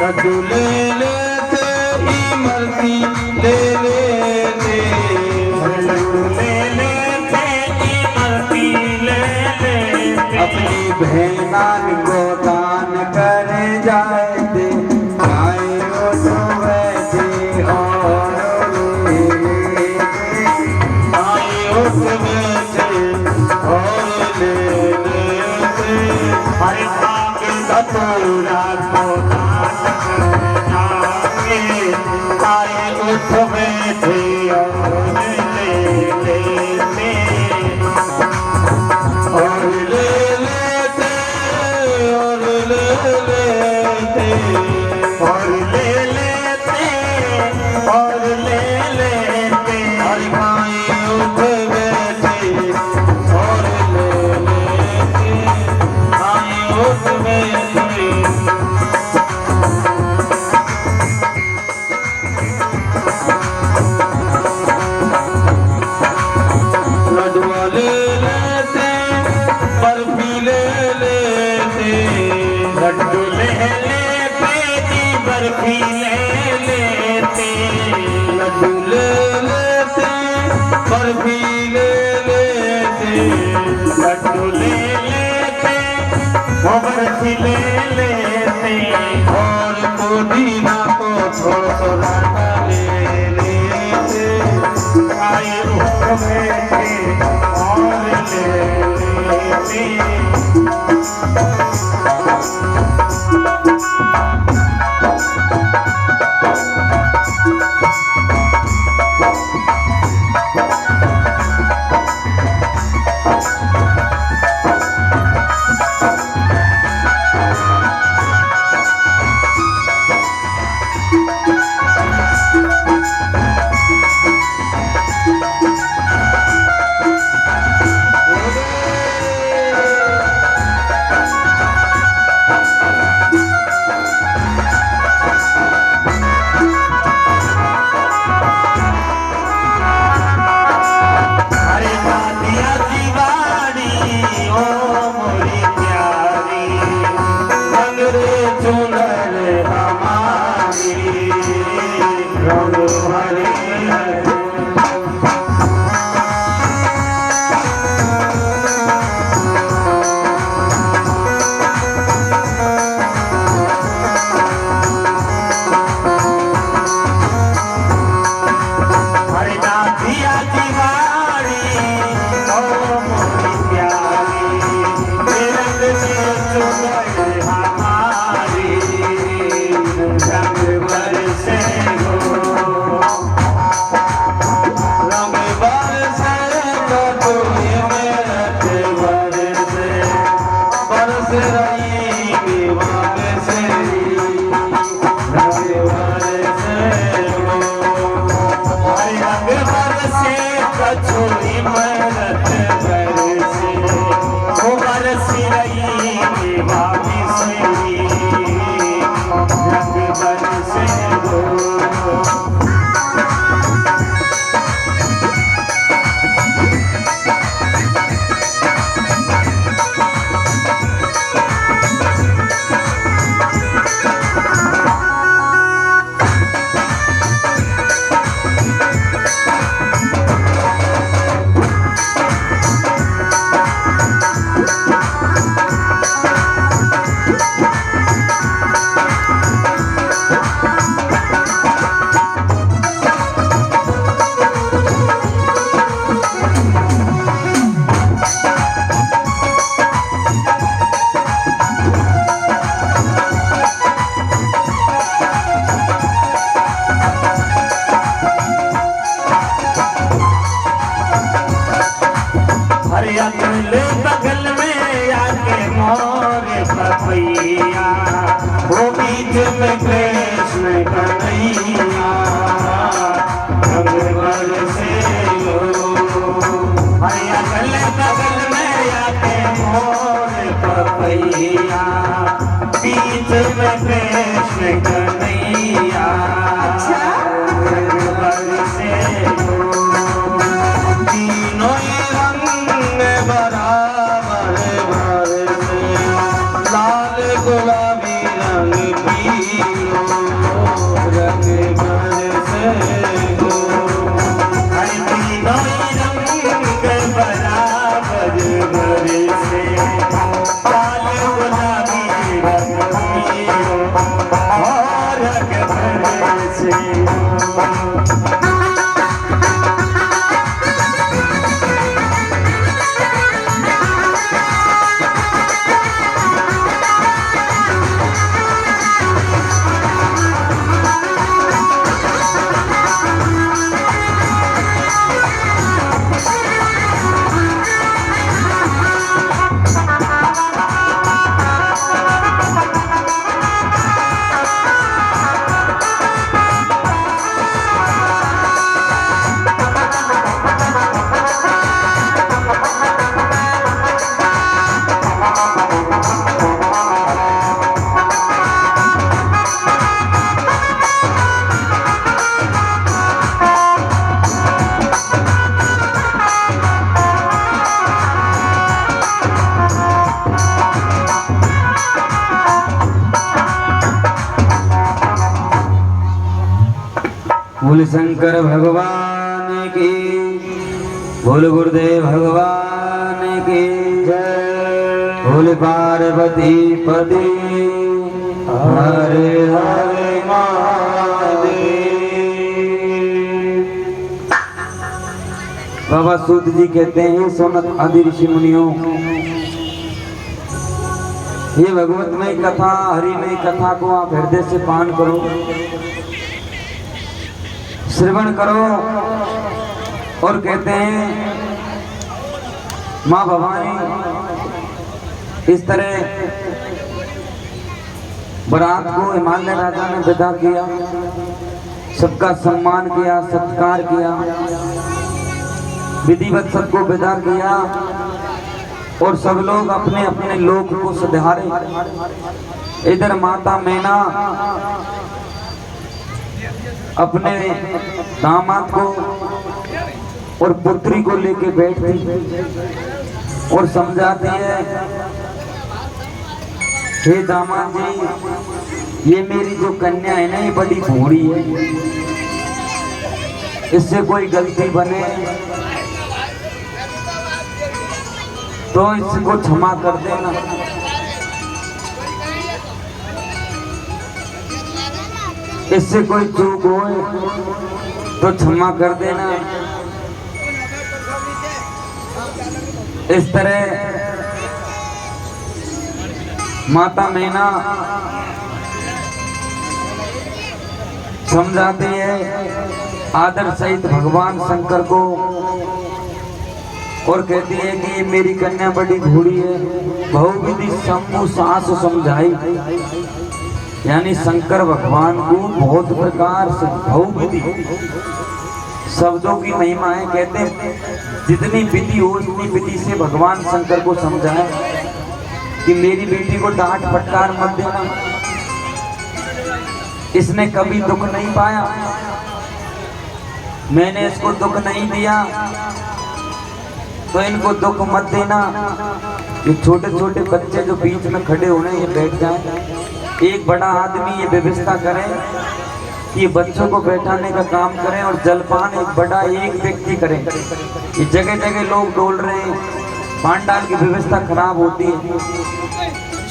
लड्डू ले लेते इमरती ले लेते, लड्डू ले लेते इमरती ले लेते, अपनी बहनान को दान कर जाते, आए उठ बैठे और ले लेते, आए उठ बैठे और ले लेते, हरे भाग्य धतूरा को दान कर जाते, आए उठ बैठे और ले लेते, और ले लेते, और ले लेते, और ले लेते, और ले लेते, हर आए उठ बैठे और ले लेते, आए उठ बैठे। लड्डुआ ले लेते, बर्फी ले लेते, लड्डू ले लेते जी बर्फी ले लेते, लड्डू ले लेते, बर्फी ले लेते, लड्डू ले लेते वो बर्फी ले लेते, और पुदीना को थोड़ा ले लेते, आए उठ बैठे और ले लेते, हरे दादिया दीवानी ओ मोरी प्यारी, अंगरे चुनर हमारी, रंग भरे हरे दादिया दीवानी ओ मोरी प्यारी, रंग में चुनर हमारी, रंग बरसे हो, रंग बरसे कटोरी में रट बरसे, बरस रही दीवान से, रंग बरसे हो, हरे रंग बरसे कचोरी मरत बरसे, वो बरसी रही दीवानी से, रंग बरसे हो। हरे अगले बगल में आके मोर पपैया, वो बीच में कृष्ण कन्हैया, रंग बरसे हो, हरे अगले बगल में आके मोर पपैया, बीच में कृष्ण कन्हैया, रंग बरसे हो। तीनों ही रंग बराबर बरसे, लाल गुलाबी रंग पीलो, बरसे पाल गुलाबी रंगीलो और बरसे बोल शंकर भगवान की, बोल गुरुदेव भगवान की जय, बोल पार्वती पति हरे हरे महादेव। बाबा सूत जी कहते हैं, सोनत आदि ऋषि मुनियों, ये भगवतमय कथा हरिमय कथा को आप हृदय से पान करो, श्रवण करो। और कहते हैं माँ भवानी इस तरह बारात को हिमालय राजा ने विदा किया, सबका सम्मान किया, सत्कार किया, विधिवत सबको विदा किया और सब लोग अपने अपने लोक को सधारे। इधर माता मैना अपने दामाद को और पुत्री को लेके बैठती और समझाती है, हे दामाद जी, ये मेरी जो कन्या है ना, ये बड़ी भोड़ी है, इससे कोई गलती बने तो इसको क्षमा कर देना। इससे कोई चूक हो तो क्षमा कर देना। इस तरह माता मैना समझाती है आदर सहित भगवान शंकर को और कहती है कि ये मेरी कन्या बड़ी भूड़ी है। बहुविधि शंभु सास समझाई, यानी शंकर भगवान को बहुत प्रकार से बहुविधि शब्दों की महिमा है। कहते हैं जितनी विधि हो उतनी विधि से भगवान शंकर को समझाए कि मेरी बेटी को डांट फटकार मत देना, इसने कभी दुख नहीं पाया, मैंने इसको दुख नहीं दिया, तो इनको दुख मत देना। ये छोटे छोटे बच्चे जो बीच में खड़े हो रहे हैं, ये बैठ जाएं। एक बड़ा आदमी ये व्यवस्था करे कि बच्चों को बैठाने का काम करें और जलपान एक बड़ा एक व्यक्ति करे। ये जगह जगह लोग डोल रहे हैं, पांडाल की व्यवस्था खराब होती है,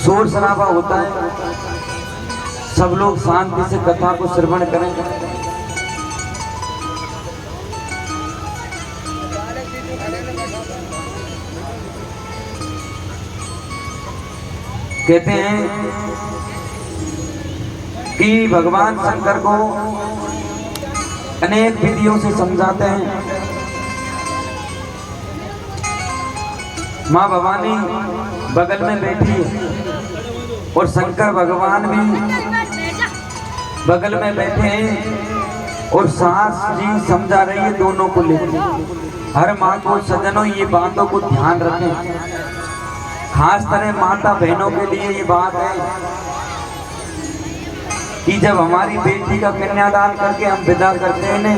शोर शराबा होता है, सब लोग शांति से कथा को श्रवण करें। कहते हैं कि भगवान शंकर को अनेक विधियों से समझाते हैं। माँ भवानी बगल में बैठी है और शंकर भगवान भी बगल में बैठे हैं और सास जी समझा रही है दोनों को लेकर। हर माँ को सज्जनों ये बातों को ध्यान रखें, खास तरह माता बहनों के लिए ये बात है कि जब हमारी बेटी का कन्यादान करके हम विदा करते हैं ना,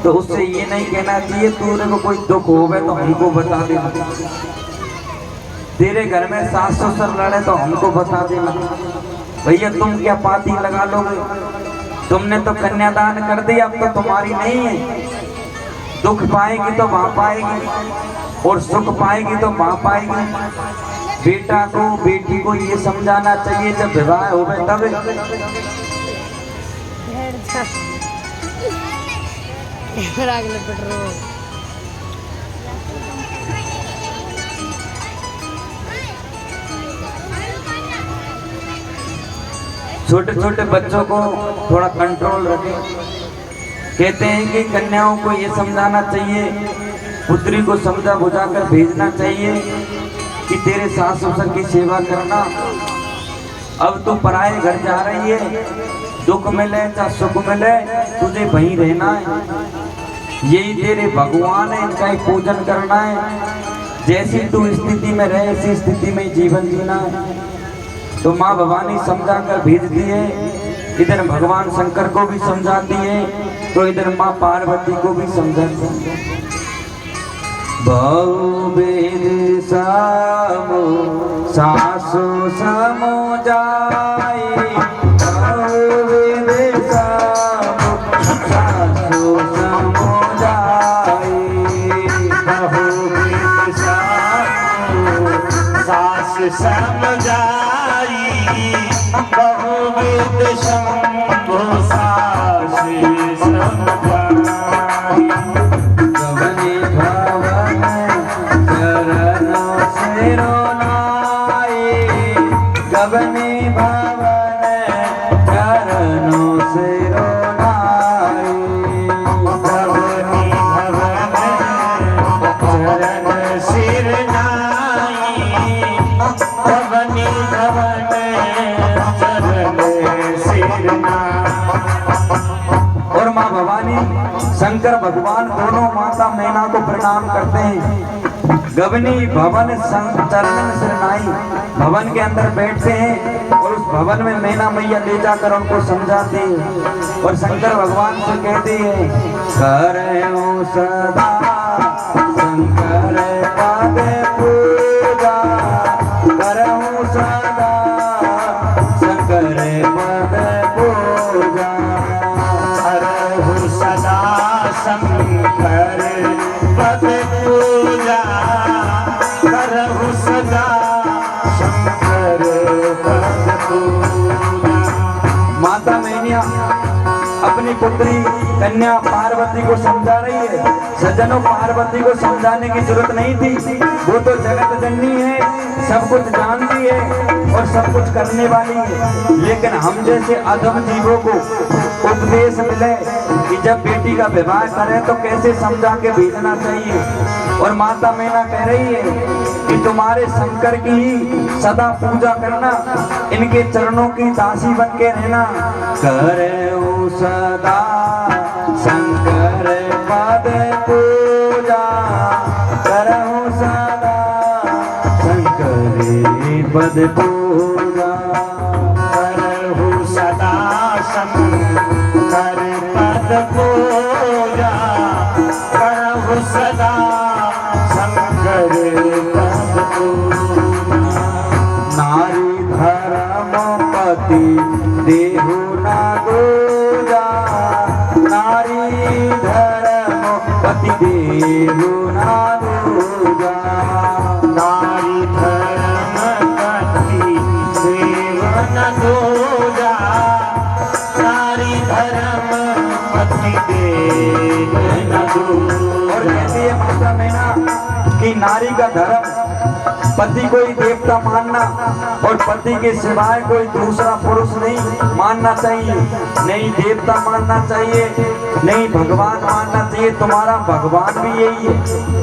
तो उससे ये नहीं कहना चाहिए तूने को कोई दुख हो गए तो हमको बता देना, तेरे घर में सास ससुर लड़े तो हमको बता देना। भैया तुम क्या पाती लगा लोगे, तुमने तो कन्यादान कर दिया, अब तो तुम्हारी नहीं है, दुख पाएगी तो वहां पाएगी। और सुख पाएगी तो माँ पाएगी। बेटा को बेटी को ये समझाना चाहिए जब विवाह होवे तब। छोटे छोटे बच्चों को थोड़ा कंट्रोल रखें। कहते हैं कि कन्याओं को ये समझाना चाहिए, पुत्री को समझा बुझाकर भेजना चाहिए कि तेरे सास ससुर की सेवा करना। अब तू पराए घर जा रही है, दुख मिले चाहे सुख मिले तुझे वहीं रहना है। यही तेरे भगवान है, इनका ही पूजन करना है। जैसी तू स्थिति में रहे ऐसी स्थिति में जीवन जीना है। तो माँ भवानी समझा कर भेजती है, इधर भगवान शंकर को भी समझाती है, तो इधर माँ पार्वती को भी समझाती है। बहुवेद समो सासु समुजाई, बहुवेद समो सासु समुजाई, बहुवेद समो सास समझाई, बहुवेद शंभु सास समझाई। गवने भवन चरणों से रोनाई, गवने भवन चरणों से रोनाई, गवनी भवन चरण सिर नाई, गवनी भवन चरण सिर नाई। और माँ भवानी शंकर भगवान दोनों माता मैना को प्रणाम करते हैं। गवनी भवन चरणन सिरनाई, भवन के अंदर बैठते हैं और उस भवन में मैना मैया ले जाकर उनको समझाते हैं और शंकर भगवान से कहते हैं, करो सदा शंकर पद पूजा, करो सदा शंकर पद पूजा, करहु सदा शंकर पद पूजा, करहु सदा शंकर पद पूजा। माता मैया अपनी पुत्री कन्या पार्वती को समझा रही है। सज्जनों, पार्वती को समझाने की जरूरत नहीं थी, वो तो जगत जननी है, सब कुछ जानती है और सब कुछ करने वाली है। लेकिन हम जैसे अधम जीवों को उपदेश मिले कि जब बेटी का विवाह करें तो कैसे समझा के भेजना चाहिए। और माता मैना कह रही है कि तुम्हारे शंकर की ही सदा पूजा करना, इनके चरणों की दासी बन के रहना। करो सदा शंकर पद पूजा, करो सदा शंकर पद पूजा, करहु सदा शंकर पद पूजा, करहु सदा शंकर पद पूजा। नारी धर्म पति देहु ना दूजा, नारी धर्म पति देहु ना दूजा, नारी धर्म पति देवन दूजा, नारी धर्म पति देवन दूजा। और कहती है माता मैना कि नारी का धर्म पति को ही देवता मानना और पति के सिवाय कोई दूसरा पुरुष नहीं मानना चाहिए, नहीं देवता मानना चाहिए, नहीं भगवान मानना चाहिए। तुम्हारा भगवान भी यही है,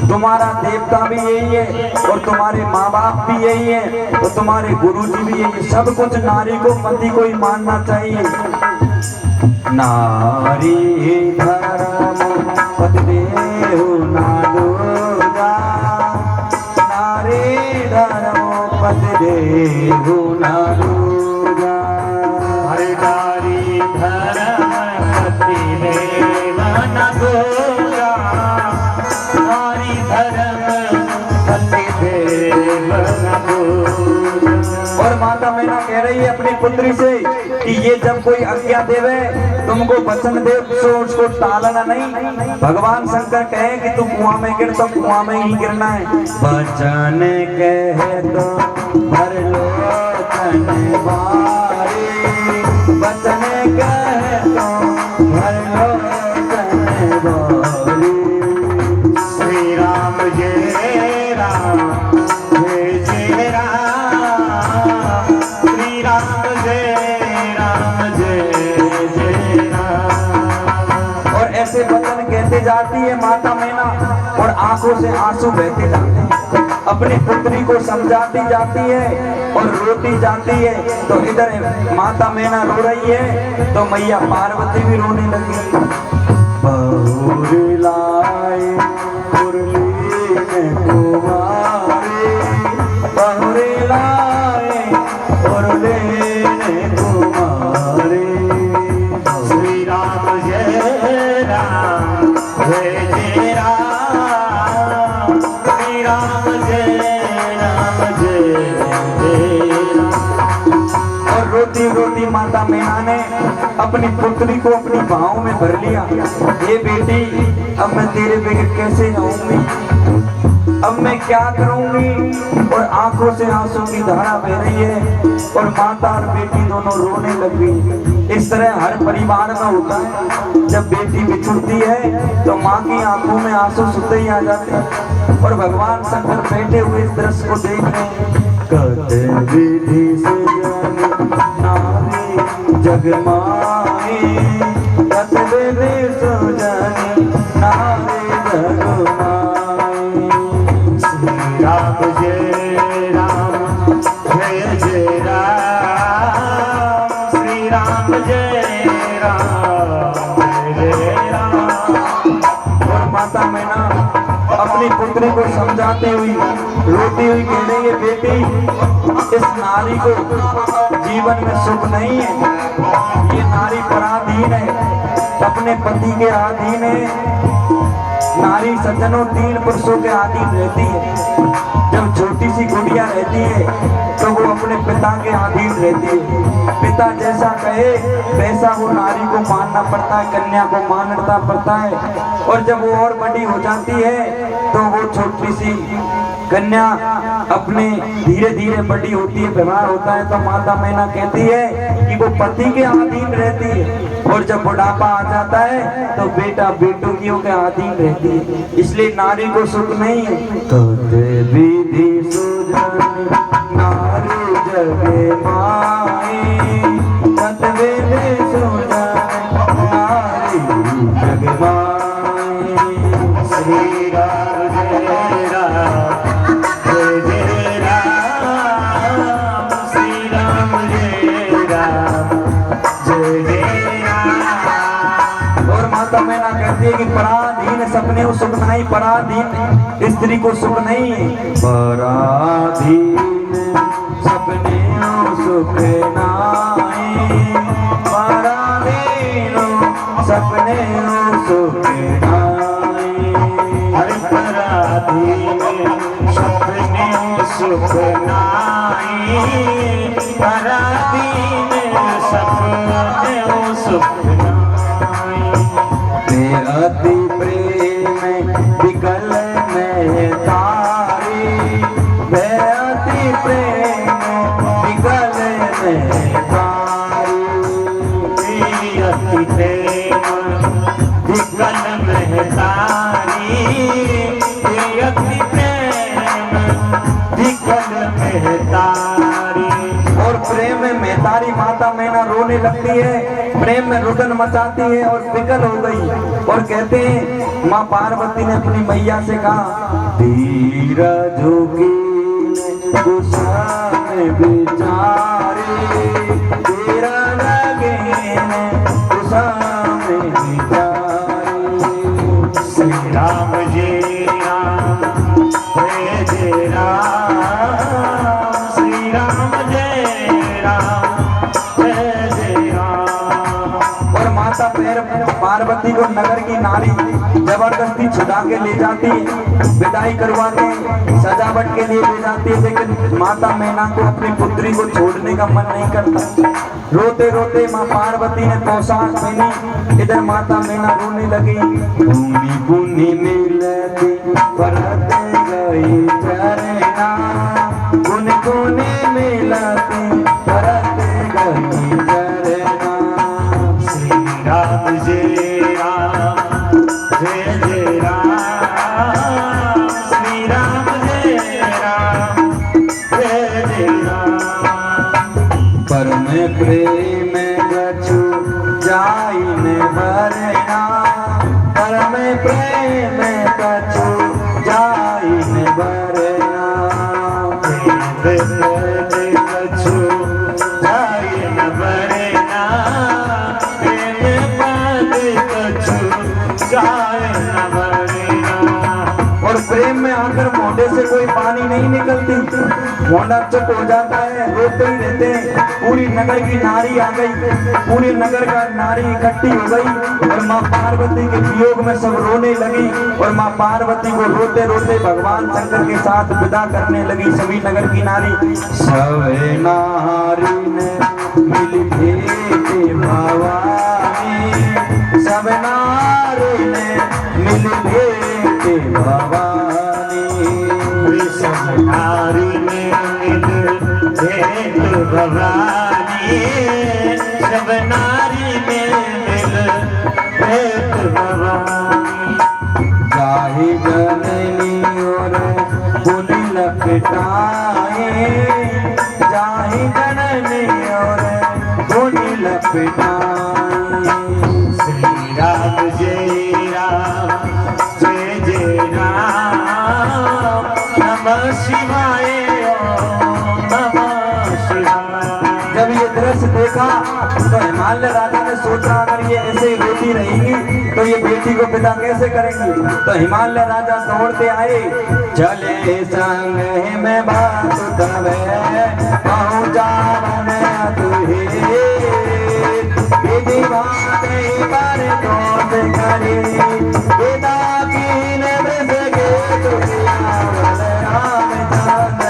तुम्हारा देवता भी यही है और तुम्हारे माँ बाप भी यही है और तुम्हारे गुरुजी भी यही है। सब कुछ नारी को पति को ही मानना चाहिए। नारी धर्म पति देहु ना दूजा, नारी धर्म पति देहु ना दूजा, हरे नारी धर्म पति देवन दूजा, नारी धर्म पति देवन दूजा। और माता मैना कह रही है अपनी पुत्री से कि ये जब कोई आज्ञा देवे तुमको वचन दे तो उसको टालना नहीं। भगवान शंकर कहे कि तू कुआं में गिर तो कुआं में ही गिरना है। वचन कहे तो भर लो तनवारी, वचन कहे तो भर लो तनवारी। श्री राम जय राम जय जय राम, श्री राम जय राम। और ऐसे वचन कहते जाती है माता मैना और आंखों से आंसू बहते जाते हैं। अपनी पुत्री को समझाती जाती है और रोती जाती है। तो इधर माता मैना रो रही है तो मैया पार्वती भी रोने लगी। बहुरी लाए मुरली में कुमारी, बहुरी लाए मुरली में कुमारी। श्री राम जय राम जय जय राम, श्री राम जय जय राम। और रोती रोती माता मैना ने अपनी पुत्री को अपनी बाहों में भर लिया। ये बेटी अब मैं तेरे बगैर कैसे रहूंगी, अब मैं क्या करूंगी। और आंखों से आंसू की धारा बह रही है और माता और बेटी दोनों रोने लगी। इस तरह हर परिवार में होता है, जब बेटी बिछुड़ती है तो माँ की आंखों में आंसू सुते ही आ जाते हैं। और भगवान शंकर बैठे हुए इस दृश्य को देख रहे हैं। कते विधि से नारी जगमाए, कते विधि सुजनी नारी जगमाए। श्री राम जय राम जय जय राम, श्री राम जय राम जय राम। और माता मैना अपनी पुत्री को समझाती हुई रोती हुई कह रही है, बेटी इस नारी को जीवन में सुख नहीं है, ये नारी पराधीन है, अपने पति के अधीन है। नारी सज्जनों 3 पुरुषों के अधीन रहती है। जब छोटी सी गुड़िया रहती है तो वो अपने पिता के अधीन रहती है। पिता जैसा कहे वैसा वो नारी को मानना पड़ता है, कन्या को मानना पड़ता है। और जब वो और बड़ी हो जाती है तो वो छोटी सी कन्या अपने धीरे धीरे बड़ी होती है, व्यवहार होता है। तो माता मैना कहती है कि वो पति के अधीन रहती है। और जब बुढ़ापा आ जाता है तो बेटा बेटों के अधीन रहती है। इसलिए नारी को सुख नहीं है। कते विधि सुजनी नारी जगे माए, कते विधि सुजनी नारी जगे माए। श्री राम जय राम जय जय राम, श्री राम जय राम जय जय राम। और माता मैना कहती है कि पराधीन सपने को सुख नहीं, पराधीन स्त्री को सुख नहीं है। पराधीन सपने को सुख नहीं, पराधीन सपने को सुख नहीं। हरि पराधीन सपने सुख नाई, पराधीन सपने सुख नाई। अति प्रेम विकल में तारी, अति प्रेम विकल में तारी। अति प्रेम विकल में तारी, अति प्रेम विकल में तारी। और प्रेम में मेहतारी माता मैना रोने लगती है, प्रेम में रुदन मचाती है और विकल हो गई। और कहते हैं माँ पार्वती ने अपनी मैया से कहा, धीरज गुस्सा बिचारी, तेरा लगे गुस्सा बिचारी। श्री राम जय राम जय जय राम, श्री राम जय राम जय जय राम। और माता पार्वती को नगर की नारी जब जबरदस्ती छुड़ा के ले जाती है, विदाई करवाते हैं, सजावट के लिए ले जाती है, लेकिन माता मैना को अपनी पुत्री को छोड़ने का मन नहीं करता। रोते रोते माँ पार्वती ने पोशाक पहनी, इधर माता मैना रोने लगी। भूमि भूमि मिलती परते गई चरना, गुन गुने मिलती परते गई चरना। श्री राम जय राम जय जय राम, श्री राम जय राम जय जय राम। परम प्रेम गछु जाइन भरना, परम प्रेम गछु जाइन भरना। कछु जाय न भरना, प्रेम पद कछु जाय न भरना। और प्रेम में आकर मोढ़े से कोई पानी नहीं निकलती, मोढ़ा चुप हो जाता है, रोते ही रहते हैं। पूरी नगर की नारी आ गई, पूरे नगर का नारी इकट्ठी हो गई और माँ पार्वती के वियोग में सब रोने लगी और माँ पार्वती को रोते रोते भगवान शंकर के साथ विदा करने लगी सभी नगर की नारी। सब नारी ने मिल भेटे भवानी, सब नारी ने मिल भेटे भवानी। सब नारी में मिल भेंट भवानी, सब नारी में मिल भेंट भवानी। जाहि जननी और पुनि लपटाए, जाहि जननी और पुनि लपटाए। श्री राम जय राम जय जय राम, नमः शिवाय ओम नमः शिवाय। जब ये दृश्य देखा तो हिमालय राजा ने सोचा अगर ये ऐसे ही रोती रहेगी तो ये बेटी को विदा कैसे करेंगी। तो हिमालय राजा दौड़ते आए, चले संग में बात तवे पहुँचा तुहे, विधि बात पर दोष करे, पिता की ने बस गे तुझिया राम चंद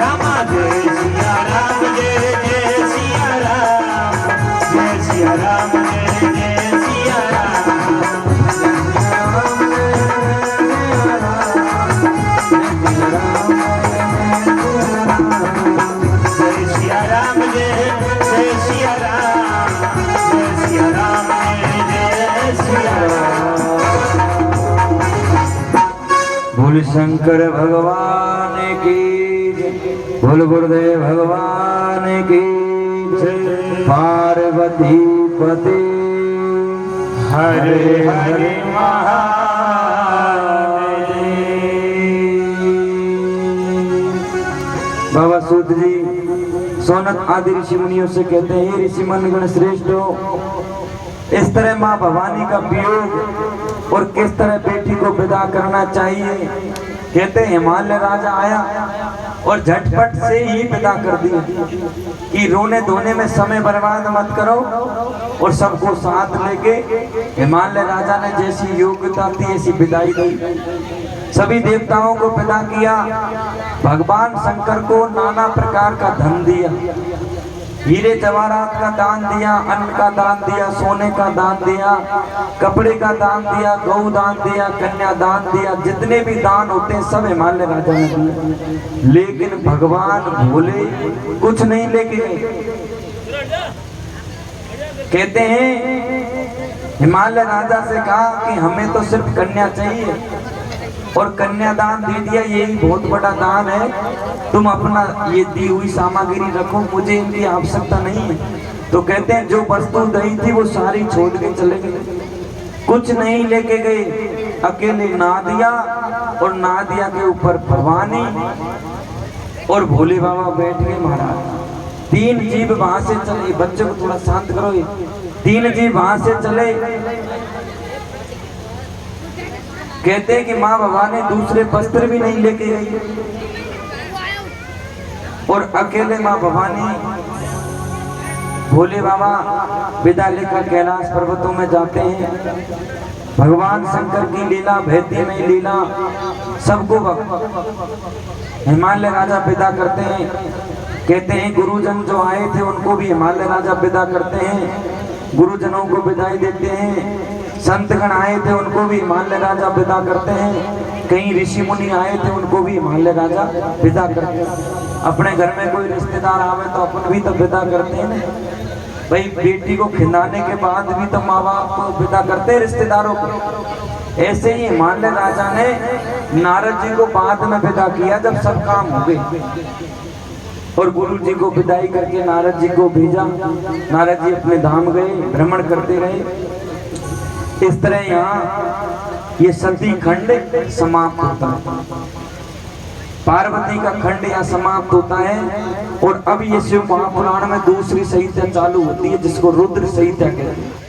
रामा जय सिया राम जय जय सिया राम, जय सिया राम जय जय सिया राम। जय सिया राम जय जय सिया राम, जय सिया राम जय जय सिया राम। बोल शंकर भगवान की जय, बोल गुरुदेव भगवान की जय। पार्वती पति हरे हरे महादेव। बाबा सूत जी सोनक आदि ऋषि मुनियों से कहते हैं, हे ऋषि मनगण श्रेष्ठ हो, इस तरह माँ भवानी का वियोग और किस तरह बेटी को विदा करना चाहिए। कहते हैं हिमालय राजा आया और झटपट से ही विदा कर दिया कि रोने धोने में समय बर्बाद मत करो, और सबको साथ लेके हिमालय राजा ने जैसी योग्यता थी ऐसी विदाई दी। सभी देवताओं को विदा किया, भगवान शंकर को नाना प्रकार का धन दिया, हीरे जवाहरात का दान दिया, अन्न का दान दिया, सोने का दान दिया, कपड़े का दान दिया, गौ दान दिया, कन्या दान दिया, जितने भी दान होते हैं सब हिमालय राजा ने दिए। लेकिन भगवान भोले कुछ नहीं लेके गए। कहते हैं हिमालय राजा से कहा कि हमें तो सिर्फ कन्या चाहिए, और कन्यादान दे दिया, यही बहुत बड़ा दान है, तुम अपना ये दी हुई सामग्री रखो, मुझे इनकी आवश्यकता नहीं है। तो कहते हैं जो वस्तु दी थी वो सारी छोड़ के चले गए, कुछ नहीं लेके गए, अकेले नादिया और नादिया के ऊपर भवानी और भोले बाबा बैठ गए महाराज। तीन जीव वहां से चले, बच्चों को थोड़ा शांत करो, ये तीन जीव वहां से चले। कहते हैं कि माँ भवानी दूसरे वस्त्र भी नहीं लेके गई, और अकेले माँ भवानी भोले बाबा विदा लेकर कैलाश पर्वतों में जाते हैं। भगवान शंकर की लीला, भैती लीला, सबको हिमालय राजा विदा करते हैं। कहते हैं गुरुजन जो आए थे उनको भी हिमालय राजा विदा करते हैं, गुरुजनों को विदाई देते हैं। संतगण आए थे उनको भी हिमालय राजा विदा करते हैं। कई ऋषि मुनि आए थे उनको भी हिमालय राजा विदा करते हैं। अपने घर में कोई रिश्तेदार आवे तो अपन भी तो विदा करते हैं ना भाई। बेटी को खिलाने के बाद भी तो माँ बाप को विदा करते हैं रिश्तेदारों को। ऐसे ही हिमालय राजा ने नारद जी को बाद में विदा किया जब सब काम हो गए, और गुरु जी को विदाई करके नारद जी को भेजा। नारद जी अपने धाम गए, भ्रमण करते रहे। इस तरह यहाँ ये सती खंड समाप्त होता है, पार्वती का खंड यहाँ समाप्त होता है। और अब ये शिव महापुराण में दूसरी संहिता चालू होती है जिसको रुद्र संहिता कहते हैं।